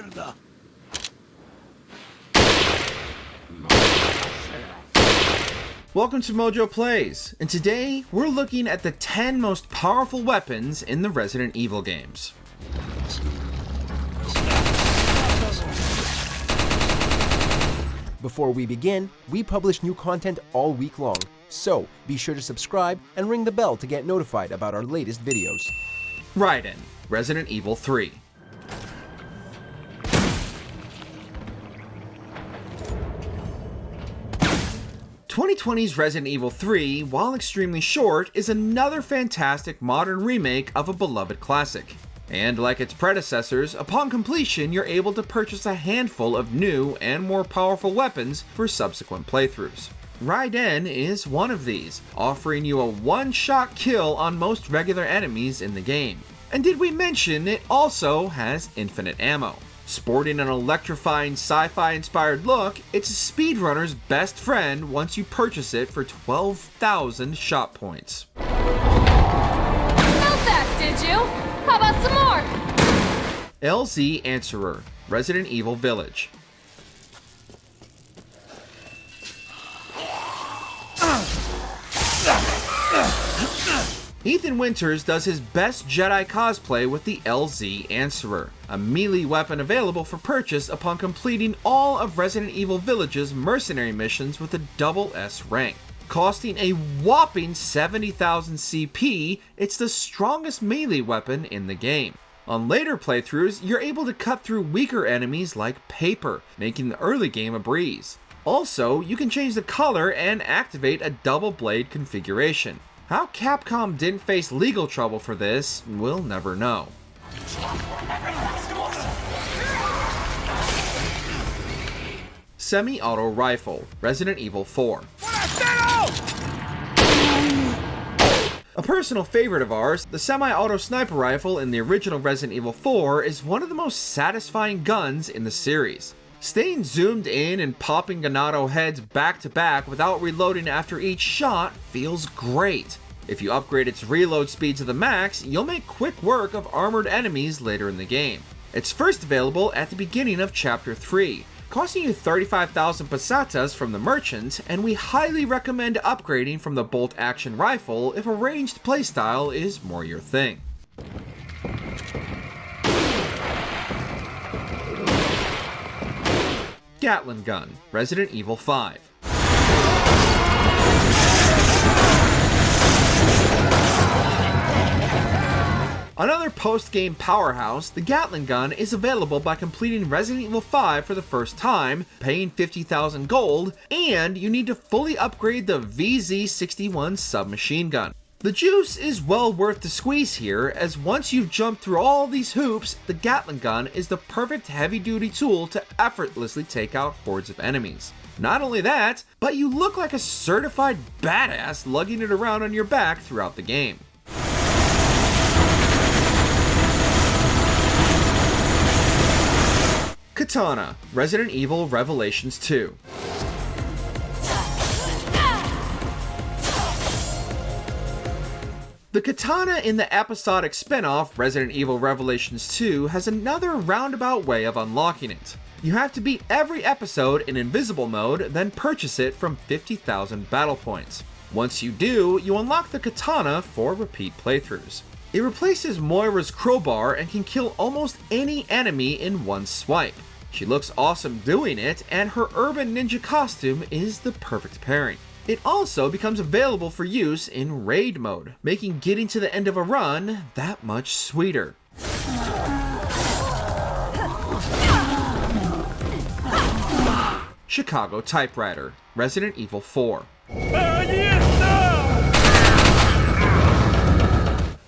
merda. Welcome to MojoPlays, and today we're looking at the 10 most powerful weapons in the Resident Evil games. Before we begin, we publish new content all week long, so be sure to subscribe and ring the bell to get notified about our latest videos. Ryden, Resident Evil 3. "2020's Resident Evil 3, while extremely short, is another fantastic modern remake of a beloved classic. And like its predecessors, upon completion you're able to purchase a handful of new and more powerful weapons for subsequent playthroughs. Ryden is one of these, offering you a one-shot kill on most regular enemies in the game. And did we mention it also has infinite ammo? Sporting an electrifying sci-fi inspired look, it's a speedrunner's best friend once you purchase it for 12,000 shot points. Felt that, did you? How about some more? LZ Answerer, Resident Evil Village. Ethan Winters does his best Jedi cosplay with the LZ Answerer, a melee weapon available for purchase upon completing all of Resident Evil Village's mercenary missions with a double S rank. Costing a whopping 70,000 CP, it's the strongest melee weapon in the game. On later playthroughs, you're able to cut through weaker enemies like paper, making the early game a breeze. Also, you can change the color and activate a double blade configuration. How Capcom didn't face legal trouble for this, we'll never know. Semi-auto rifle, Resident Evil 4. A personal favorite of ours, the semi-auto sniper rifle in the original Resident Evil 4 is one of the most satisfying guns in the series. Staying zoomed in and popping Ganado heads back to back without reloading after each shot feels great. If you upgrade its reload speed to the max, you'll make quick work of armored enemies later in the game. It's first available at the beginning of Chapter 3, costing you 35,000 pesetas from the merchant, and we highly recommend upgrading from the bolt-action rifle if a ranged playstyle is more your thing. Gatling Gun, Resident Evil 5. Another post-game powerhouse, the Gatling Gun is available by completing Resident Evil 5 for the first time, paying 50,000 gold, and you need to fully upgrade the VZ-61 submachine gun. The juice is well worth the squeeze here, as once you've jumped through all these hoops, the Gatling Gun is the perfect heavy-duty tool to effortlessly take out hordes of enemies. Not only that, but you look like a certified badass lugging it around on your back throughout the game. Katana, Resident Evil Revelations 2. The Katana in the episodic spin-off Resident Evil Revelations 2 has another roundabout way of unlocking it. You have to beat every episode in invisible mode, then purchase it from 50,000 battle points. Once you do, you unlock the Katana for repeat playthroughs. It replaces Moira's crowbar and can kill almost any enemy in one swipe. She looks awesome doing it, and her urban ninja costume is the perfect pairing. It also becomes available for use in raid mode, making getting to the end of a run that much sweeter. Chicago Typewriter, Resident Evil 4.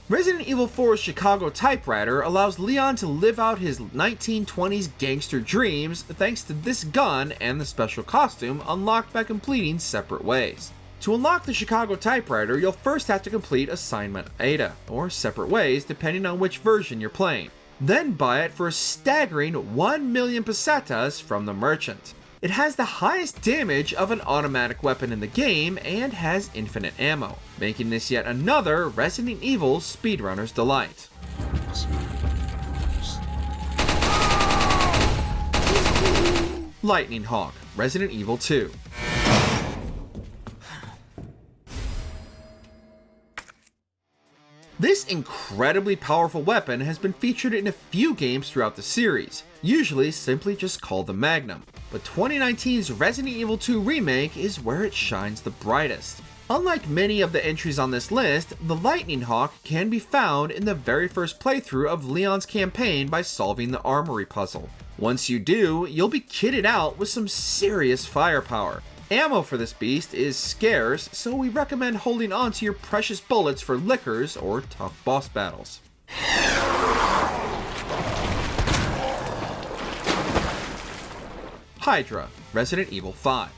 Resident Evil 4's Chicago Typewriter allows Leon to live out his 1920s gangster dreams thanks to this gun and the special costume unlocked by completing separate ways. To unlock the Chicago Typewriter, you'll first have to complete Assignment Ada, or Separate Ways depending on which version you're playing. Then buy it for a staggering 1 million pesetas from the merchant. It has the highest damage of an automatic weapon in the game and has infinite ammo, making this yet another Resident Evil speedrunner's delight. Lightning Hawk, Resident Evil 2. This incredibly powerful weapon has been featured in a few games throughout the series, usually simply just called the Magnum, but 2019's Resident Evil 2 remake is where it shines the brightest. Unlike many of the entries on this list, the Lightning Hawk can be found in the very first playthrough of Leon's campaign by solving the armory puzzle. Once you do, you'll be kitted out with some serious firepower. Ammo for this beast is scarce, so we recommend holding on to your precious bullets for lickers or tough boss battles. Hydra, Resident Evil 5.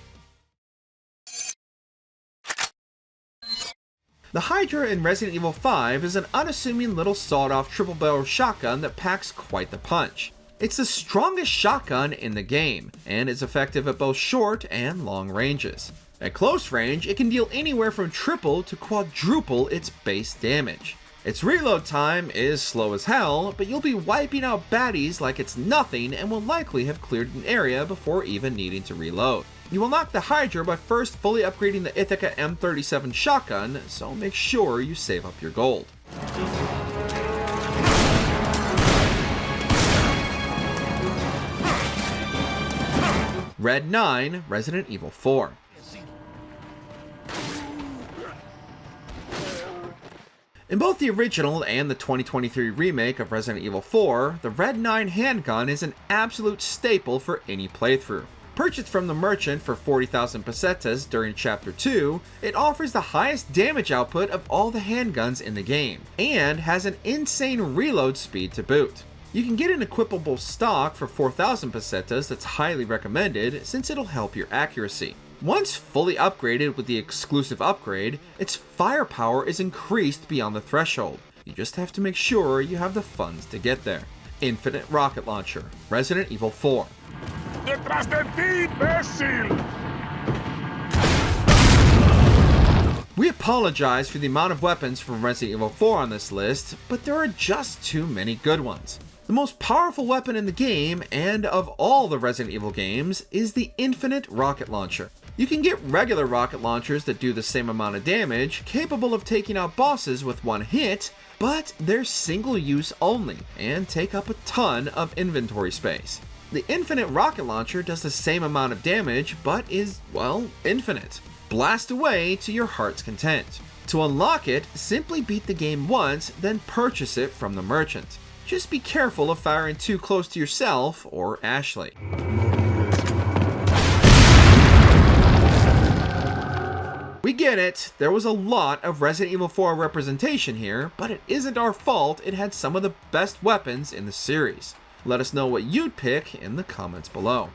The Hydra in Resident Evil 5 is an unassuming little sawed-off triple-barrel shotgun that packs quite the punch. It's the strongest shotgun in the game, and is effective at both short and long ranges. At close range, it can deal anywhere from triple to quadruple its base damage. Its reload time is slow as hell, but you'll be wiping out baddies like it's nothing and will likely have cleared an area before even needing to reload. You will knock the Hydra by first fully upgrading the Ithaca M37 shotgun, so make sure you save up your gold. Red 9, Resident Evil 4. In both the original and the 2023 remake of Resident Evil 4, the Red 9 handgun is an absolute staple for any playthrough. Purchased from the merchant for 40,000 pesetas during Chapter 2, it offers the highest damage output of all the handguns in the game, and has an insane reload speed to boot. You can get an equipable stock for 4,000 pesetas that's highly recommended since it'll help your accuracy. Once fully upgraded with the exclusive upgrade, its firepower is increased beyond the threshold. You just have to make sure you have the funds to get there. Infinite Rocket Launcher, Resident Evil 4. ¡Detrás de ti, imbécil! We apologize for the amount of weapons from Resident Evil 4 on this list, but there are just too many good ones. The most powerful weapon in the game, and of all the Resident Evil games, is the Infinite Rocket Launcher. You can get regular rocket launchers that do the same amount of damage, capable of taking out bosses with one hit, but they're single use only, and take up a ton of inventory space. The Infinite Rocket Launcher does the same amount of damage, but is, well, infinite. Blast away to your heart's content. To unlock it, simply beat the game once, then purchase it from the merchant. Just be careful of firing too close to yourself or Ashley. We get it, there was a lot of Resident Evil 4 representation here, but it isn't our fault it had some of the best weapons in the series. Let us know what you'd pick in the comments below.